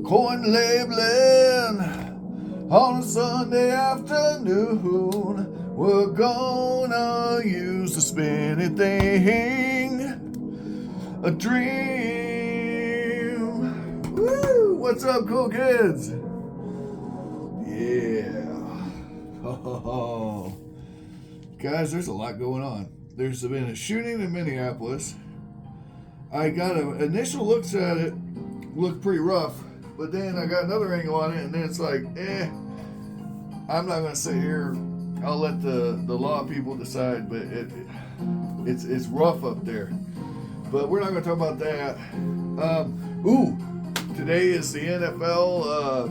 Coin labeling on a Sunday afternoon. We're gonna use the spinning thing, a dream. Woo! What's up, cool kids? Yeah. Oh. Guys, there's a lot going on. There's been a shooting in Minneapolis. I got an initial looks at it, looked pretty rough, but then I got another angle on it, and then it's like, I'm not gonna sit here. I'll let the law people decide, but it's rough up there. But we're not gonna talk about that. Today is the NFL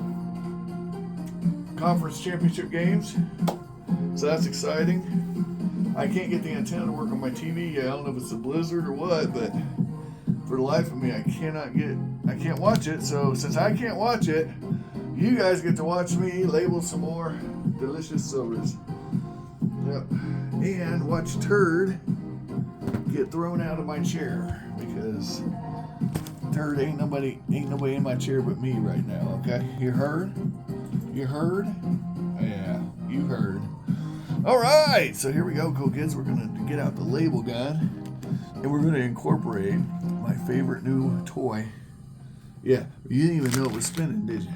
conference championship games, so that's exciting. I can't get the antenna to work on my TV yet. I don't know if it's a blizzard or what, but for the life of me, I can't watch it. So since I can't watch it, you guys get to watch me label some more delicious sodas. Yep. And watch Turd get thrown out of my chair, because Turd ain't nobody in my chair but me right now, okay? You heard? You heard? Yeah, you heard. All right, so here we go, cool kids. We're going to get out the label gun, and we're going to incorporate my favorite new toy. Yeah, you didn't even know it was spinning, did you?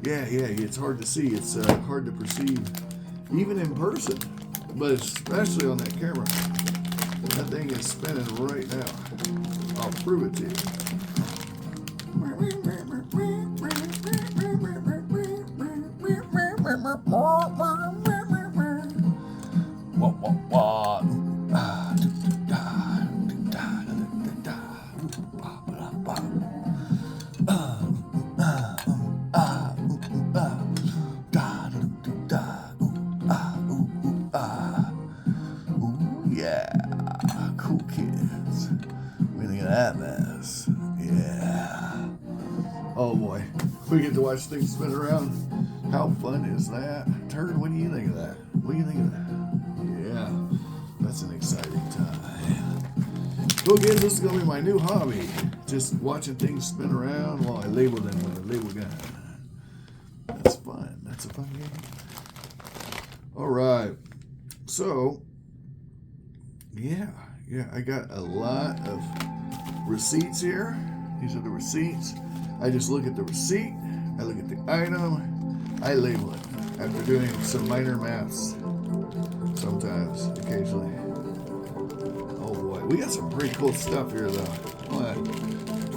Yeah, it's hard to see. It's hard to perceive, even in person, but especially on that camera. That thing is spinning right now. I'll prove it to you. Yeah, cool kids. What do you think of that mess? Yeah. Oh boy, we get to watch things spin around. How fun is that? Turd, what do you think of that? What do you think of that? Yeah, that's an exciting time. Cool kids, this is gonna be my new hobby. Just watching things spin around while I label them with a label gun. That's fun. That's a fun game. All right. So, yeah, I got a lot of receipts here. These are the receipts. I just look at the receipt, I look at the item, I label it after doing some minor maths sometimes, occasionally. Oh boy, we got some pretty cool stuff here though.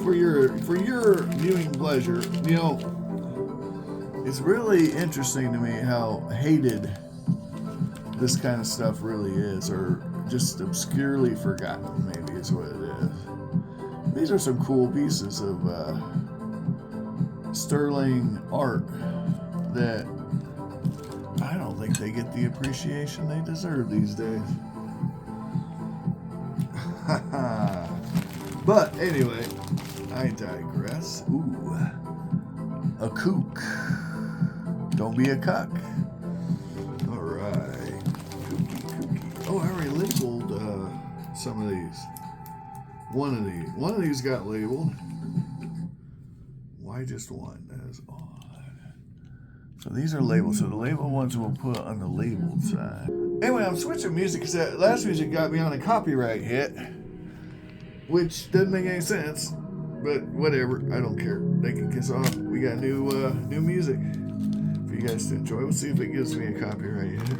For your viewing pleasure, you know, it's really interesting to me how hated this kind of stuff really is, or just obscurely forgotten, maybe is what it is. These are some cool pieces of sterling art that I don't think they get the appreciation they deserve these days. But anyway, I digress. Ooh, a kook. Don't be a cuck. All right, kooky. Oh, I already labeled some of these. One of these got labeled. Why just one? That is odd. So these are labeled. So the labeled ones we'll put on the labeled side. Anyway, I'm switching music because that last music got me on a copyright hit, which doesn't make any sense. But whatever, I don't care. They can kiss off. We got new music for you guys to enjoy. We'll see if it gives me a copyright hit.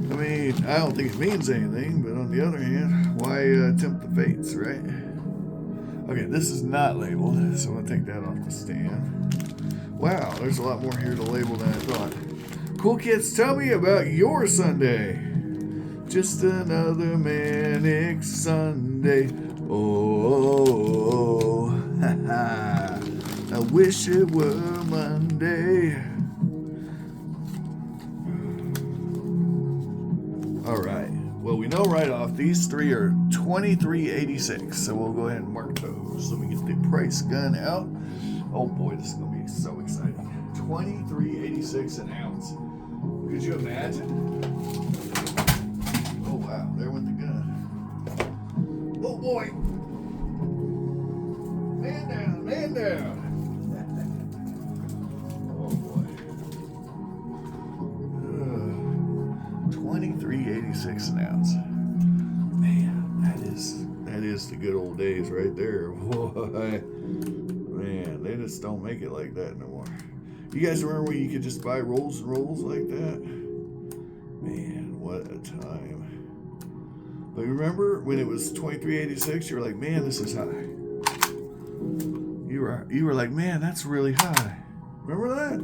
I mean, I don't think it means anything, but on the other hand, why tempt the fates, right? Okay, this is not labeled, so I'll take that off the stand. Wow, there's a lot more here to label than I thought. Cool kids, tell me about your Sunday. Just another manic Sunday. Oh, I wish it were Monday. All right. Well, we know right off these three are $23.86, so we'll go ahead and mark those. Let me get the price gun out. Oh boy, this is gonna be so exciting. $23.86 an ounce. Could you imagine? Oh wow, there went the gun. Oh boy. Man down, down. Oh boy. 23.86 an ounce. Man, that is the good old days right there. Boy. Man, they just don't make it like that no more. You guys remember when you could just buy rolls and rolls like that? Man, what a time. But remember when it was 23.86, you were like, man, this is high. You were like, man, that's really high. Remember that?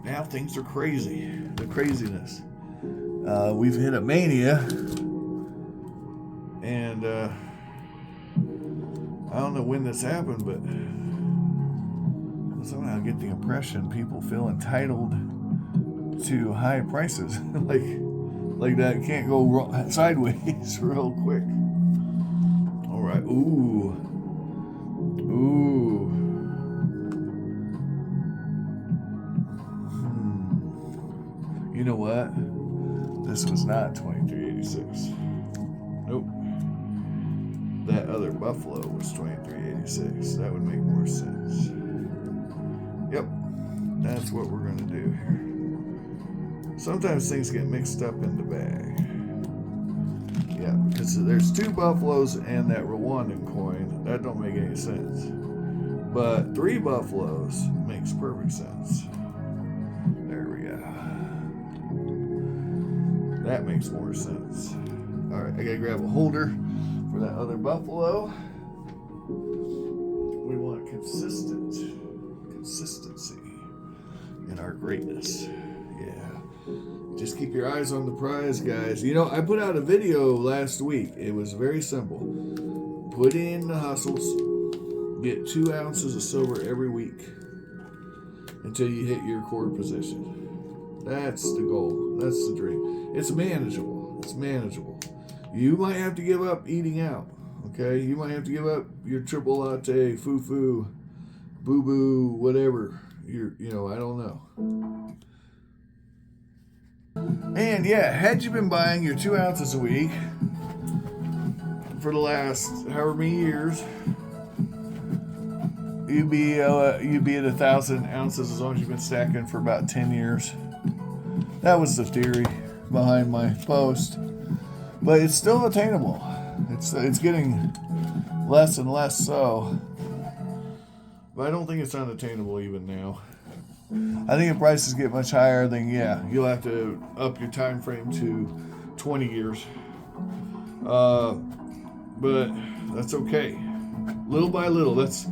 Now things are crazy. The craziness. We've hit a mania. And I don't know when this happened, but somehow I get the impression people feel entitled to high prices. like that can't go sideways real quick. All right. Ooh. You know what? This was not 23.86. Nope. That other Buffalo was 23.86. That would make more sense. Yep. That's what we're going to do here. Sometimes things get mixed up in the bag. Yeah, because there's two Buffaloes and that Rwandan coin. That don't make any sense. But three Buffaloes makes perfect sense. There we go. That makes more sense. All right, I got to grab a holder for that other Buffalo. We want consistency in our greatness. Yeah. Just keep your eyes on the prize, guys. You know, I put out a video last week. It was very simple. Put in the hustles. Get 2 ounces of silver every week until you hit your core position. That's the goal. That's the dream. It's manageable. You might have to give up eating out. Okay? You might have to give up your triple latte, foo-foo, boo-boo, whatever. I don't know. And yeah, had you been buying your 2 ounces a week for the last however many years, you'd be at 1,000 ounces as long as you've been stacking for about 10 years. That was the theory behind my post, but it's still attainable. It's getting less and less so, but I don't think it's unattainable even now. I think if prices get much higher, then yeah, you'll have to up your time frame to 20 years. But that's okay. Little by little. That's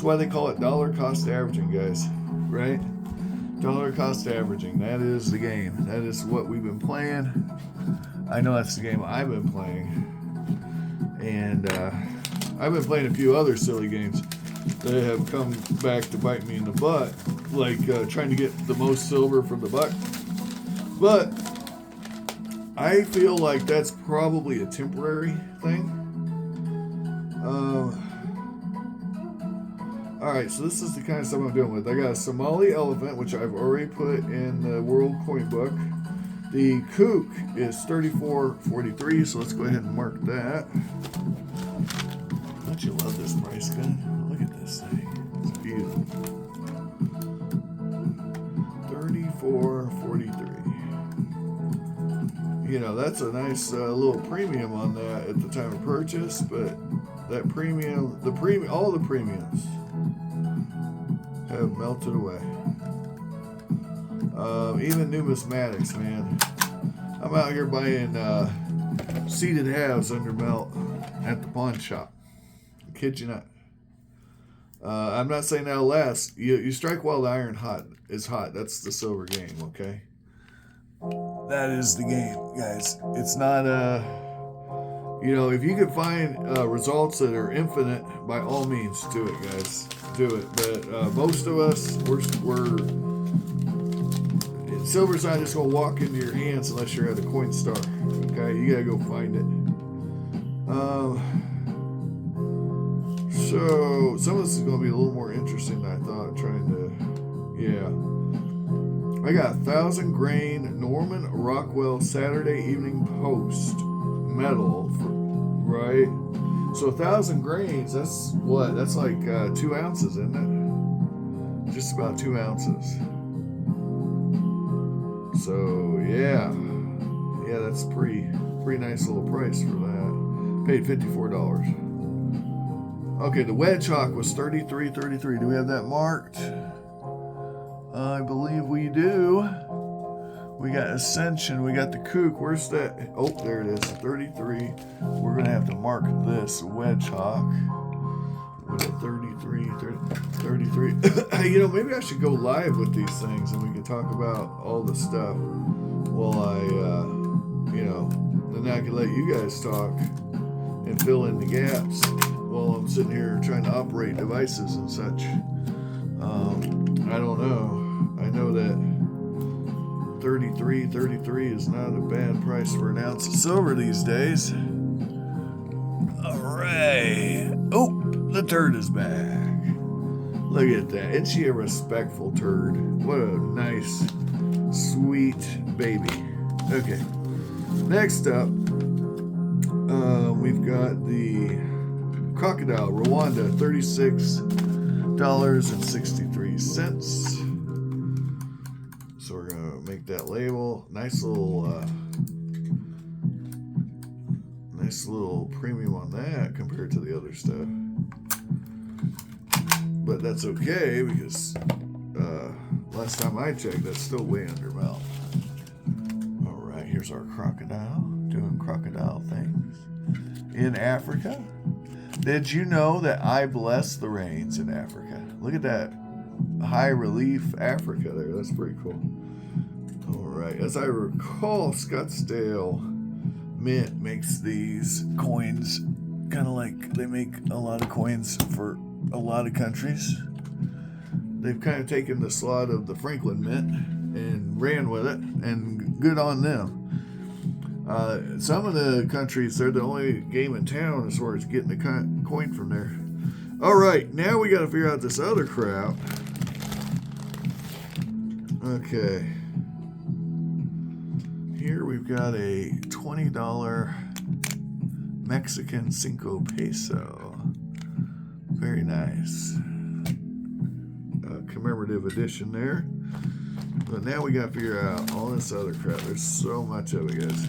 why they call it dollar cost averaging, guys. Right? Dollar cost averaging. That is the game. That is what we've been playing. I know that's the game I've been playing. And I've been playing a few other silly games that have come back to bite me in the butt, like trying to get the most silver from the buck. But I feel like that's probably a temporary thing. Alright, so this is the kind of stuff I'm doing with. I got a Somali elephant, which I've already put in the World Coin Book. The kook is 34.43, so let's go ahead and mark that. Don't you love this price gun? Look at this thing. It's beautiful. 34.43. You know, that's a nice little premium on that at the time of purchase, but that premium, all the premiums have melted away. Even numismatics, man. I'm out here buying seated halves under melt at the pawn shop. I kid you not. I'm not saying that'll last. You strike while the iron is hot. That's the silver game, okay? That is the game, guys. It's not if you can find results that are infinite, by all means, do it, guys. Do it. But most of us, we're silver's not just gonna walk into your hands unless you're at a Coinstar. Okay, you gotta go find it. So some of this is gonna be a little more interesting than I thought. I got 1,000 grain Norman Rockwell Saturday Evening Post metal, right? So 1,000 grains, that's what? That's like 2 ounces, isn't it? Just about 2 ounces. So yeah, that's pretty nice little price for that. Paid $54. Okay, the wedge hawk was $33.33. Do we have that marked? I believe we do. We got Ascension. We got the Kook. Where's that? Oh, there it is. 33. We're gonna have to mark this wedge hawk. What a 33. You know, maybe I should go live with these things and we can talk about all the stuff while then I can let you guys talk and fill in the gaps while I'm sitting here trying to operate devices and such. I don't know. I know that $33 is not a bad price for an ounce of silver these days. All right. Oh, the turd is back. Look at that. Isn't she a respectful turd? What a nice, sweet baby. Okay. Next up, we've got the crocodile Rwanda, $36.63. So we're gonna make that label. Nice little premium on that compared to the other stuff. But that's okay because last time I checked, that's still way under mouth. All right, here's our crocodile doing crocodile things in Africa. Did you know that I bless the rains in Africa? Look at that high relief Africa there. That's pretty cool. All right, as I recall, Scottsdale Mint makes these coins kind of like they make a lot of coins for a lot of countries. They've kind of taken the slot of the Franklin Mint and ran with it, and good on them. Some of the countries, they're the only game in town as far as getting a coin from there. All right, now we got to figure out this other crap. Okay. Here we've got a $20 Mexican Cinco Peso. Very nice. Commemorative edition there. But now we got to figure out all this other crap. There's so much of it, guys.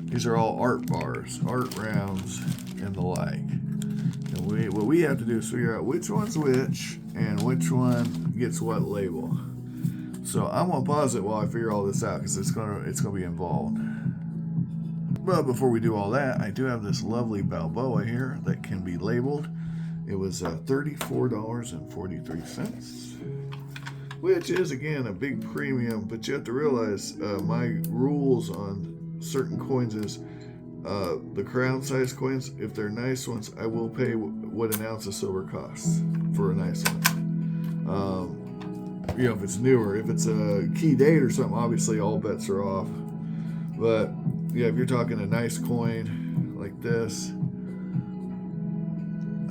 These are all art bars, art rounds, and the like. And what we have to do is figure out which one's which and which one gets what label. So I'm gonna pause it while I figure all this out because it's gonna be involved. But before we do all that, I do have this lovely Balboa here that can be labeled. It was $34.43, which is again a big premium. But you have to realize my rules on certain coins is the crown size coins. If they're nice ones, I will pay what an ounce of silver costs for a nice one. If it's newer, if it's a key date or something, obviously all bets are off. But yeah, if you're talking a nice coin like this,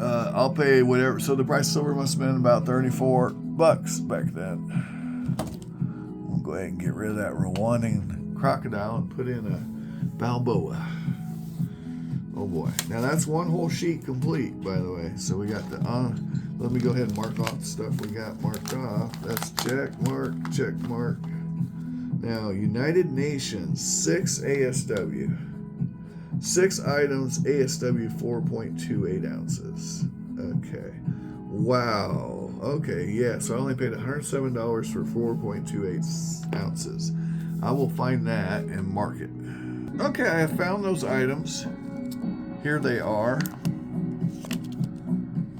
I'll pay whatever. So the price of silver must have been about $34 back then. We'll go ahead and get rid of that Rwandan crocodile and put in a Balboa. Oh boy. Now that's one whole sheet complete, by the way. So we got the, let me go ahead and mark off the stuff we got marked off. That's check mark, check mark. Now, United Nations, 6 ASW. 6 items, ASW 4.28 ounces. Okay. Wow. Okay, yeah, so I only paid $107 for 4.28 ounces. I will find that and mark it. Okay, I have found those items. Here they are.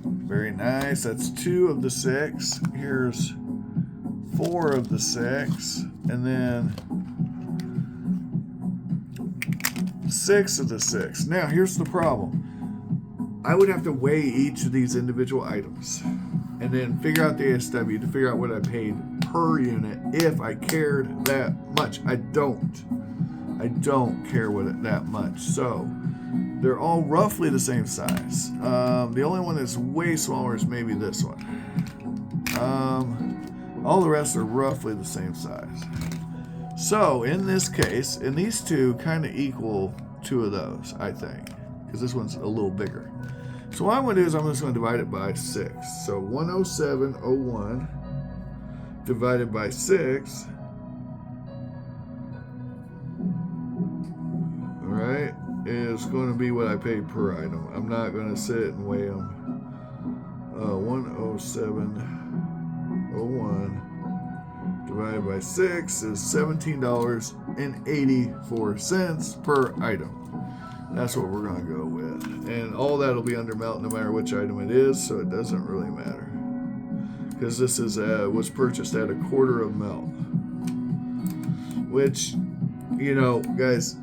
Very nice. That's 2 of the 6. Here's 4 of the 6. And then 6 of the 6. Now, here's the problem. I would have to weigh each of these individual items and then figure out the ASW to figure out what I paid per unit if I cared that much. I don't care that much. So they're all roughly the same size. The only one that's way smaller is maybe this one. All the rest are roughly the same size. So in this case, and these two kind of equal 2 of those, I think, because this one's a little bigger. So what I'm going to do is I'm just going to divide it by 6. So 107.01 divided by 6, all right, is going to be what I paid per item. I'm not going to sit and weigh them. 107.01 divided by 6 is $17.84 per item. That's what we're going to go with. And all that will be under melt no matter which item it is, so it doesn't really matter. Because this is was purchased at a quarter of melt. Which, you know, guys,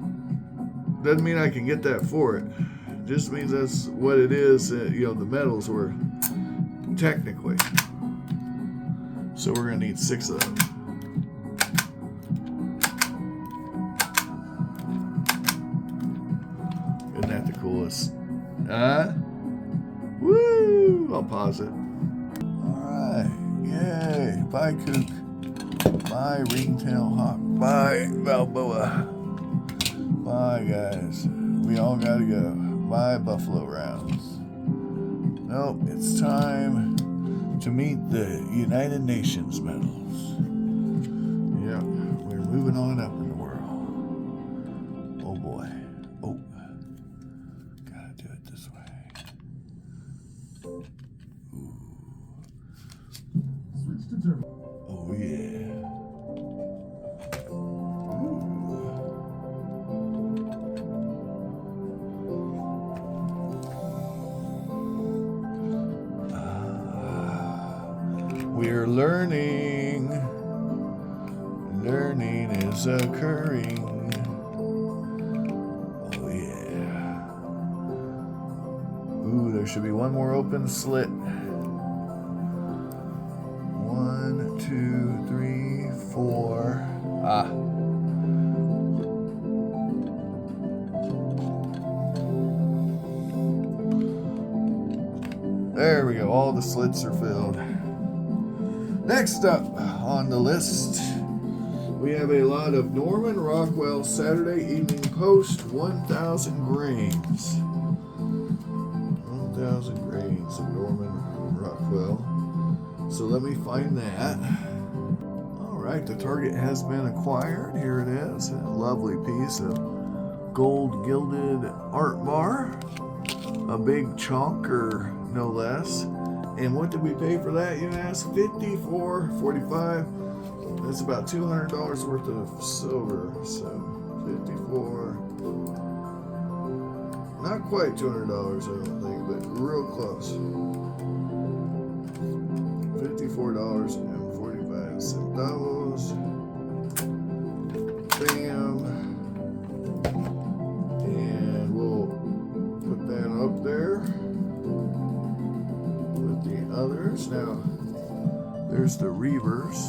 doesn't mean I can get that for it. It just means that's what it is, you know, the metals were technically. So we're going to need 6 of those. Isn't that the coolest? Woo! I'll pause it. Alright. Yay. Bye, Kook. Bye, Ringtail Hawk. Bye, Balboa. Bye, guys. We all gotta go. Bye, Buffalo Rounds. Nope, it's time to meet the United Nations medals. Yep, we're moving on up in the world. Oh boy. Oh. Gotta do it this way. Ooh. Switch to turbo. Oh yeah. We're learning. Learning is occurring. Oh yeah. Ooh, there should be one more open slit. 1, 2, 3, 4. Ah. There we go. All the slits are filled. Next up on the list, we have a lot of Norman Rockwell Saturday Evening Post 1,000 grains. 1,000 grains of Norman Rockwell. So let me find that. All right, the target has been acquired. Here it is. A lovely piece of gold gilded art bar. A big chonker, no less. And what did we pay for that, you ask? $54.45. That's about $200 worth of silver. So 54. Not quite $200, I don't think, but real close. $54.45. Bam. And we'll put that up there. Others. Now, there's the reverse.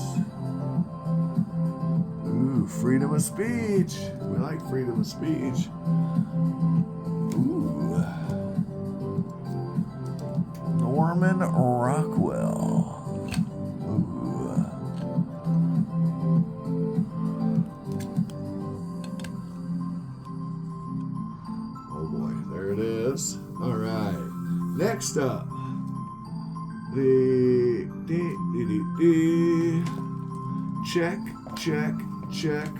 Ooh, freedom of speech. We like freedom of speech. Ooh. Norman Rockwell. Ooh. Oh boy, there it is. All right. Next up. Check, check, check.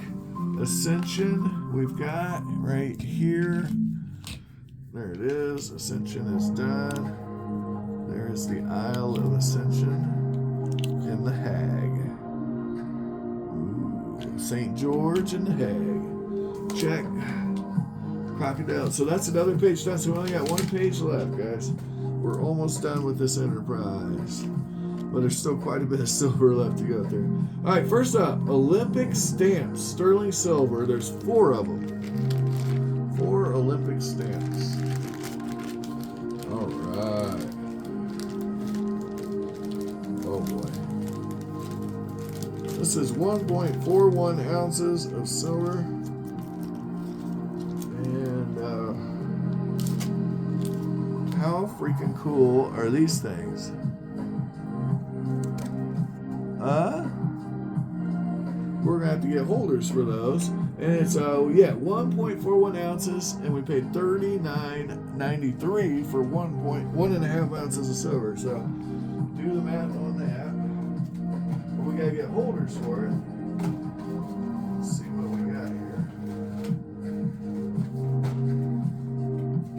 Ascension, we've got right here. There it is. Ascension is done. There's the Isle of Ascension and the Hag. Ooh, St. George and the Hag. Check. Crocodile. So that's another page done. So we only got 1 page left, guys. We're almost done with this enterprise. But there's still quite a bit of silver left to go through. All right, first up, Olympic stamps, sterling silver. There's 4 of them. 4 Olympic stamps. All right. Oh boy. This is 1.41 ounces of silver. And how freaking cool are these things? we're gonna have to get holders for those. And it's 1.41 ounces, and we paid $39.93 for 1.5 ounces of silver. So do the math on that. But we gotta get holders for it. Let's see what we got here.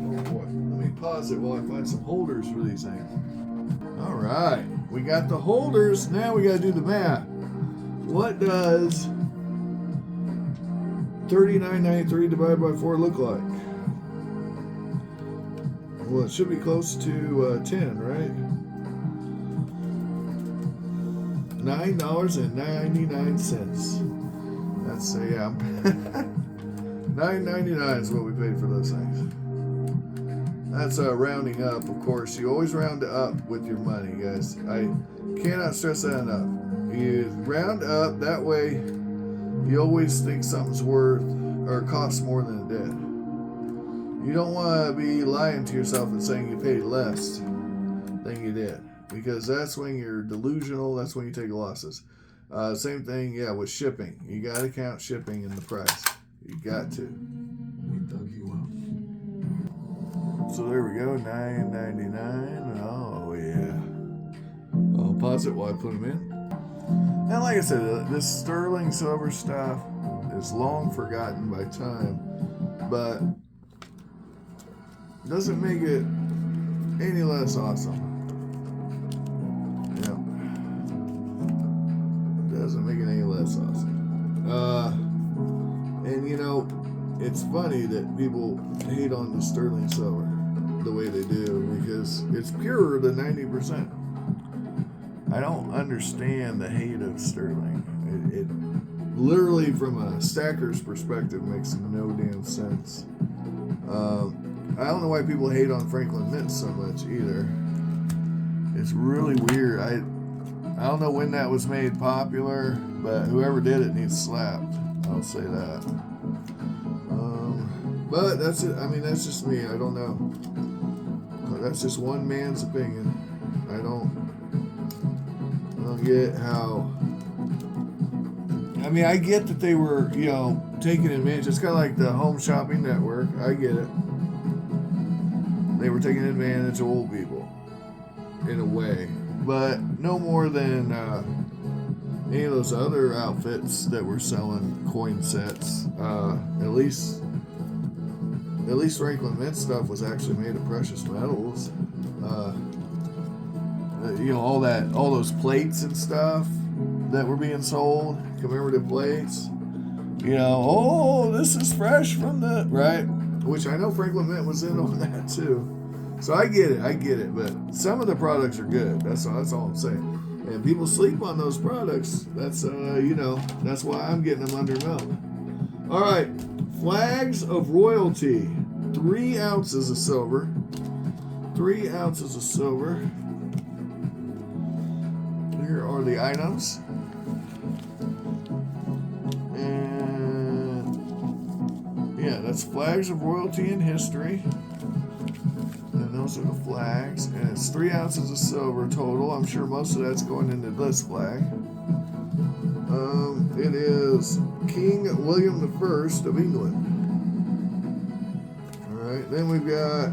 Oh boy, let me pause it while I find some holders for these things. All right, we got the holders. Now we gotta do the math. What does $39.93 divided by 4 look like? Well, it should be close to 10, right? $9.99. That's $9.99 is what we paid for those things. That's rounding up, of course. You always round up with your money, guys. I cannot stress that enough. You round up, that way you always think something's worth or costs more than it did. You don't want to be lying to yourself and saying you paid less than you did, because that's when you're delusional. That's when you take losses. Same thing, with shipping. You got to count shipping in the price. You got to. We dug you up. So there we go, $9.99. Oh yeah. I'll pause it while I put them in. And like I said, this sterling silver stuff is long forgotten by time, but doesn't make it any less awesome. Yeah. Doesn't make it any less awesome. And it's funny that people hate on the sterling silver the way they do, because it's purer than 90%. I don't understand the hate of sterling. It literally, from a stacker's perspective, makes no damn sense. I don't know why people hate on Franklin Mint so much either. It's really weird. I don't know when that was made popular, but whoever did it needs slapped. I'll say that. But that's it. I mean, that's just me. I don't know. That's just one man's opinion. I don't get how. I mean, I get that they were, taking advantage. It's kind of like the Home Shopping Network. I get it. They were taking advantage of old people, in a way, but no more than any of those other outfits that were selling coin sets. At least Franklin Mint stuff was actually made of precious metals. All those plates and stuff that were being sold, commemorative plates. This is fresh from the right, which I know Franklin Mint was in on that too. So I get it. But some of the products are good. That's all I'm saying. And people sleep on those products. That's that's why I'm getting them under milk. All right, flags of royalty. 3 ounces of silver. 3 ounces of silver. Here are the items. And that's flags of royalty and history. And those are the flags. And it's 3 ounces of silver total. I'm sure most of that's going into this flag. It is King William I of England. Alright, then we've got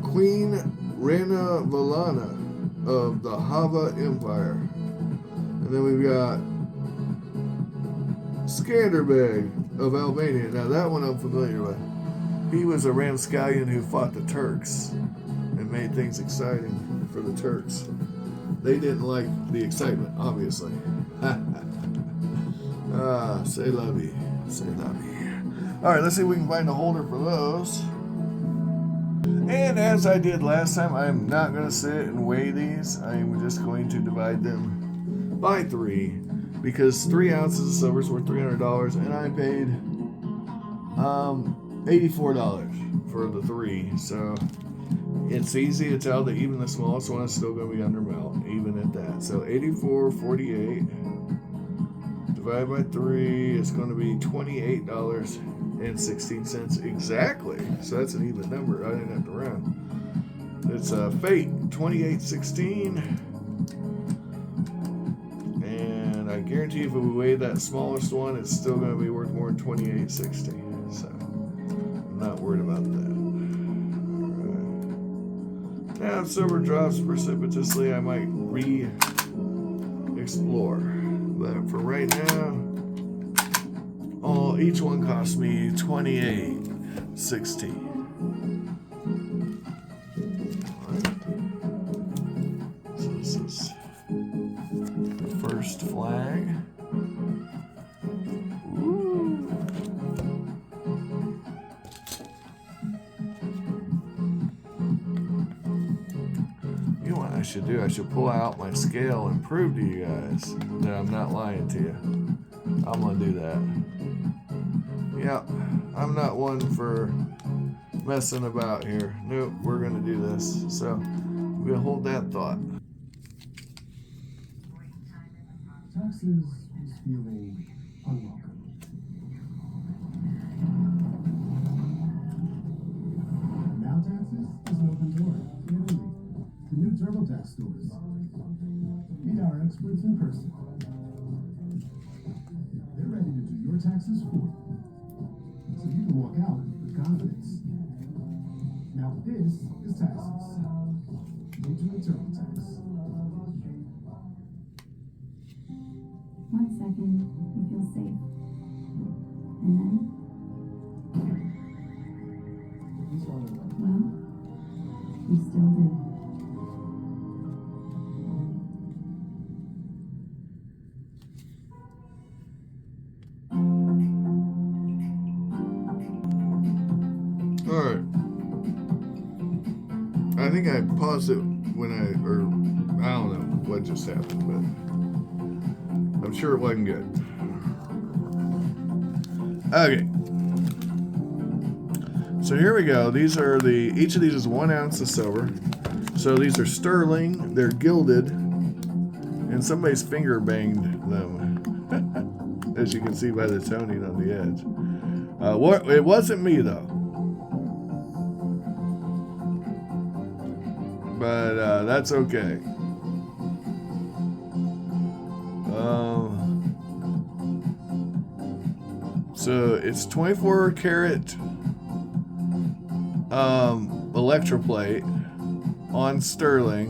Queen Ranavalana of the Hava Empire. And then we've got Skanderbeg of Albania. Now that one I'm familiar with. He was a ramscallion who fought the Turks and made things exciting for the Turks. They didn't like the excitement, obviously. C'est la vie. C'est la vie. Alright, let's see if we can find a holder for those. And as I did last time, I'm not going to sit and weigh these. I'm just going to divide them by 3, because 3 ounces of silver is worth $300, and I paid $84 for the 3. So it's easy to tell that even the smallest one is still going to be under melt, even at that. So $84.48 divided by 3 is going to be $28.16 exactly. So that's an even number. I didn't have to round. It's fate, $28.16. guarantee if we weigh that smallest one, it's still going to be worth more than $28.60. So I'm not worried about that. All right. Now, if silver drops precipitously, I might re-explore. But for right now, each one cost me $28.60. So this is the first flag. Ooh. You know what I should do? I should pull out my scale and prove to you guys that I'm not lying to you. I'm gonna do that. Yeah, I'm not one for messing about here. Nope, we're gonna do this. So we'll hold that thought. Taxes is feeling unwelcome. Now Taxes is an open door in Italy. The new TurboTax stores. Meet our experts in person. They're ready to do your taxes for you, so you can walk out with confidence. Now this is Taxes. Intuit TurboTax. 1 second, you feel safe. And then, well, you still do. Alright. I think I paused it when I don't know what just happened, but I'm sure it wasn't good. Okay. So here we go. These are each of these is 1 ounce of silver. So these are sterling, they're gilded, and somebody's finger banged them. As you can see by the toning on the edge. It wasn't me though. But that's okay. So it's 24 karat electroplate on sterling,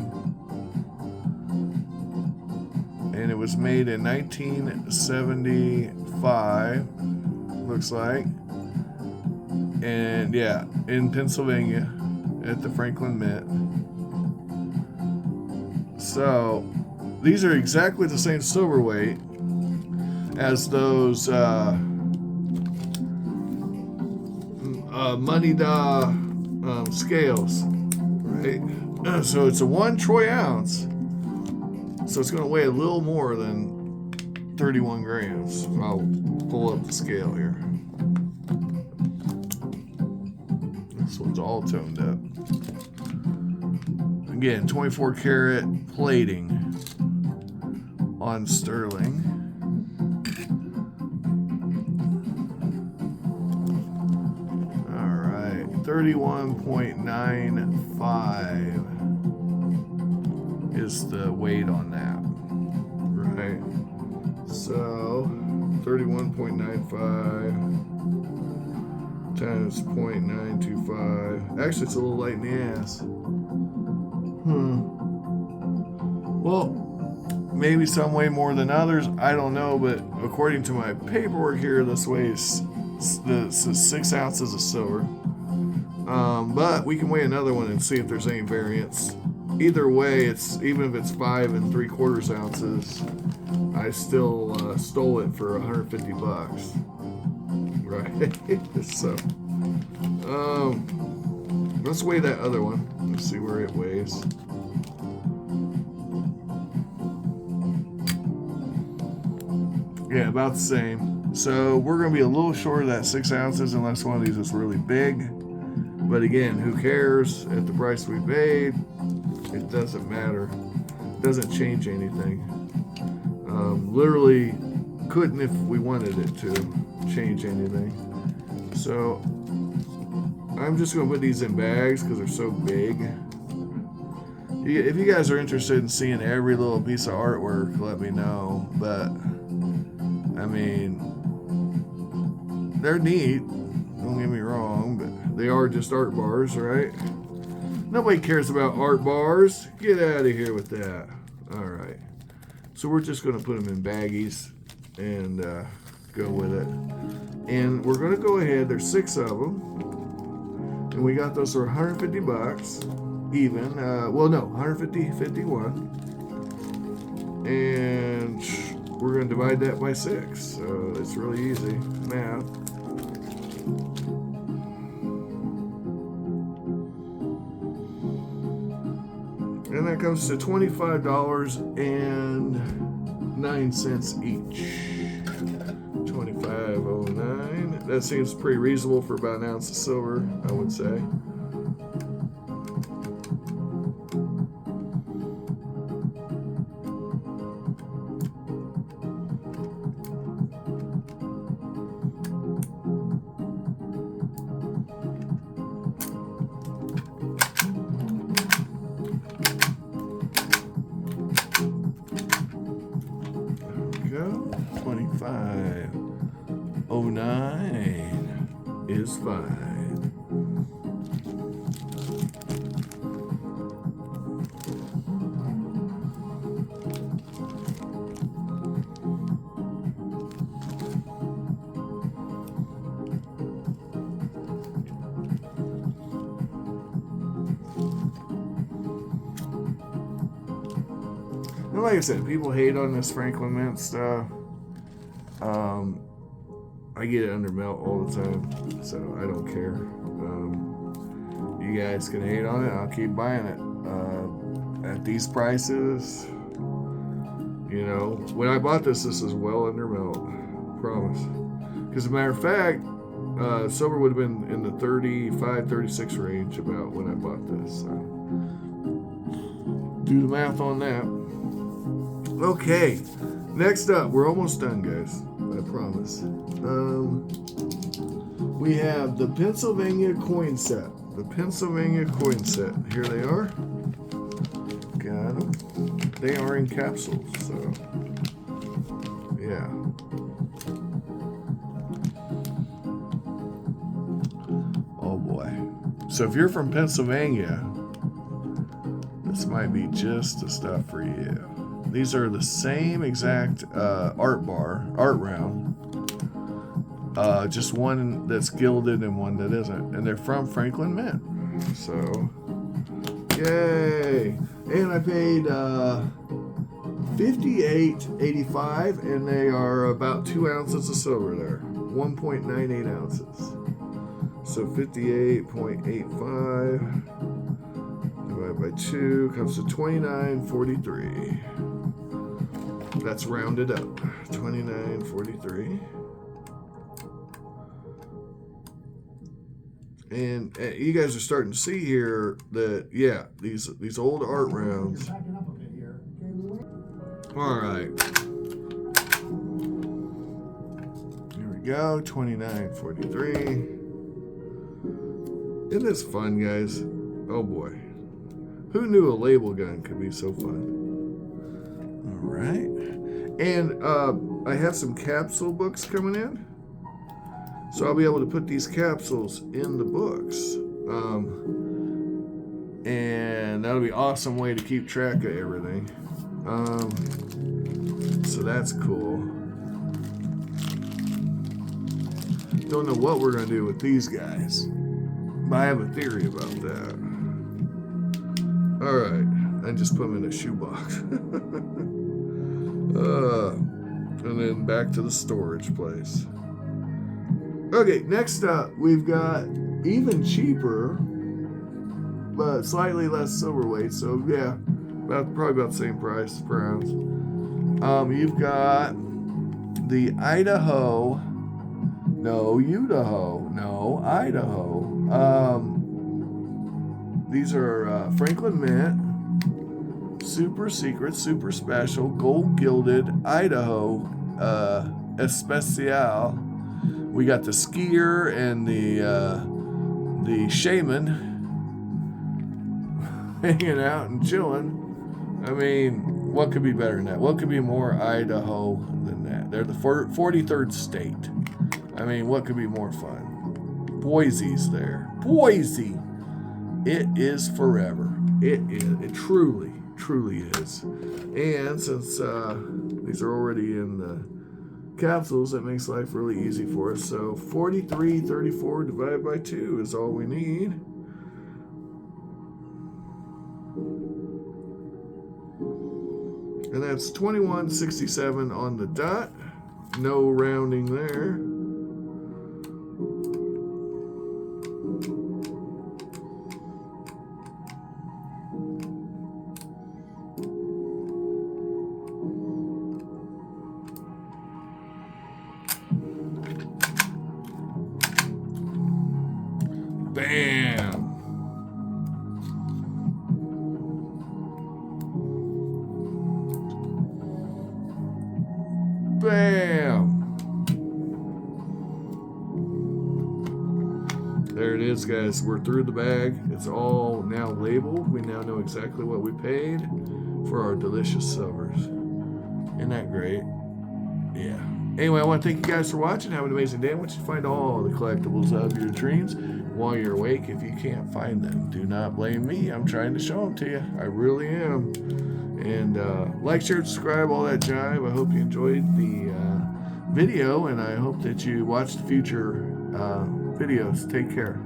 and it was made in 1975, looks like, and yeah, in Pennsylvania at the Franklin Mint. So these are exactly the same silver weight as those Money-Da scales, right? So it's a 1 troy ounce, so it's going to weigh a little more than 31 grams. I'll pull up the scale here. This one's all toned up. Again, 24 karat plating on sterling. All right, 31.95 is the weight on that, right? So 31.95 times 0.925. Actually, it's a little light in the ass. Well, maybe some weigh more than others. I don't know, but according to my paperwork here, this weighs 6 ounces of silver. But we can weigh another one and see if there's any variance. Either way, even if it's 5 3/4 ounces, I still stole it for $150, right? So, let's weigh that other one. Let's see where it weighs. Yeah, about the same. So we're going to be a little short of that 6 ounces unless one of these is really big. But again, who cares? At the price we paid, it doesn't matter. It doesn't change anything. Literally couldn't, if we wanted it to, change anything. So I'm just going to put these in bags because they're so big. If you guys are interested in seeing every little piece of artwork, let me know. But I mean, they're neat. Don't get me wrong, but they are just art bars, right? Nobody cares about art bars. Get out of here with that. All right. So we're just going to put them in baggies and go with it. And we're going to go ahead. There's 6 of them. And we got those for $150 even. Well, no, 150, 51. And we're going to divide that by 6. So it's really easy math. And that comes to $25.09 each. $25.09. That seems pretty reasonable for about an ounce of silver, I would say. Go. 25.09 is fine. And like I said, people hate on this Franklin Mint stuff. I get it under melt all the time, so I don't care. You guys can hate on it. I'll keep buying it at these prices. You know, when I bought this is well under melt. Promise. Because as a matter of fact, silver would have been in the 35, 36 range about when I bought this. So do the math on that. Okay, next up, we're almost done, guys. I promise. We have the Pennsylvania coin set. The Pennsylvania coin set. Here they are. Got them. They are in capsules, so yeah. Oh boy. So if you're from Pennsylvania, this might be just the stuff for you. These are the same exact art round. Just one that's gilded and one that isn't. And they're from Franklin Mint. So, yay! And I paid $58.85, and they are about 2 ounces of silver there. 1.98 ounces. So 58.85 divided by 2 comes to 29.43. That's rounded up. 29.43. And you guys are starting to see here that, yeah, these old art rounds. All right. Here we go. 29.43. Isn't this fun, guys? Oh boy. Who knew a label gun could be so fun? All right. And I have some capsule books coming in. So I'll be able to put these capsules in the books. And that'll be an awesome way to keep track of everything. So that's cool. Don't know what we're going to do with these guys, but I have a theory about that. Alright, I just put them in a shoebox. And then back to the storage place. Okay, next up, we've got even cheaper, but slightly less silver weight. So yeah, probably about the same price per ounce. You've got the Idaho. These are Franklin Mint, super secret, super special, gold gilded Idaho Especial. We got the skier and the shaman hanging out and chilling. I mean, What could be better than that? What could be more Idaho than that? They're the 43rd state. I mean, what could be more fun? Boise's there. Boise. It is forever. It is. It truly, truly is. And since these are already in the capsules, that makes life really easy for us. So 4334 divided by 2 is all we need. And that's 2167 on the dot. No rounding there. Bam! Bam! There it is, guys. We're through the bag. It's all now labeled. We now know exactly what we paid for our delicious silvers. Isn't that great? Yeah. Anyway, I want to thank you guys for watching. Have an amazing day. I want you to find all the collectibles of your dreams while you're awake. If you can't find them, do not blame me. I'm trying to show them to you. I really am. And like, share, subscribe, all that jive. I hope you enjoyed the video, and I hope that you watch the future videos. Take care.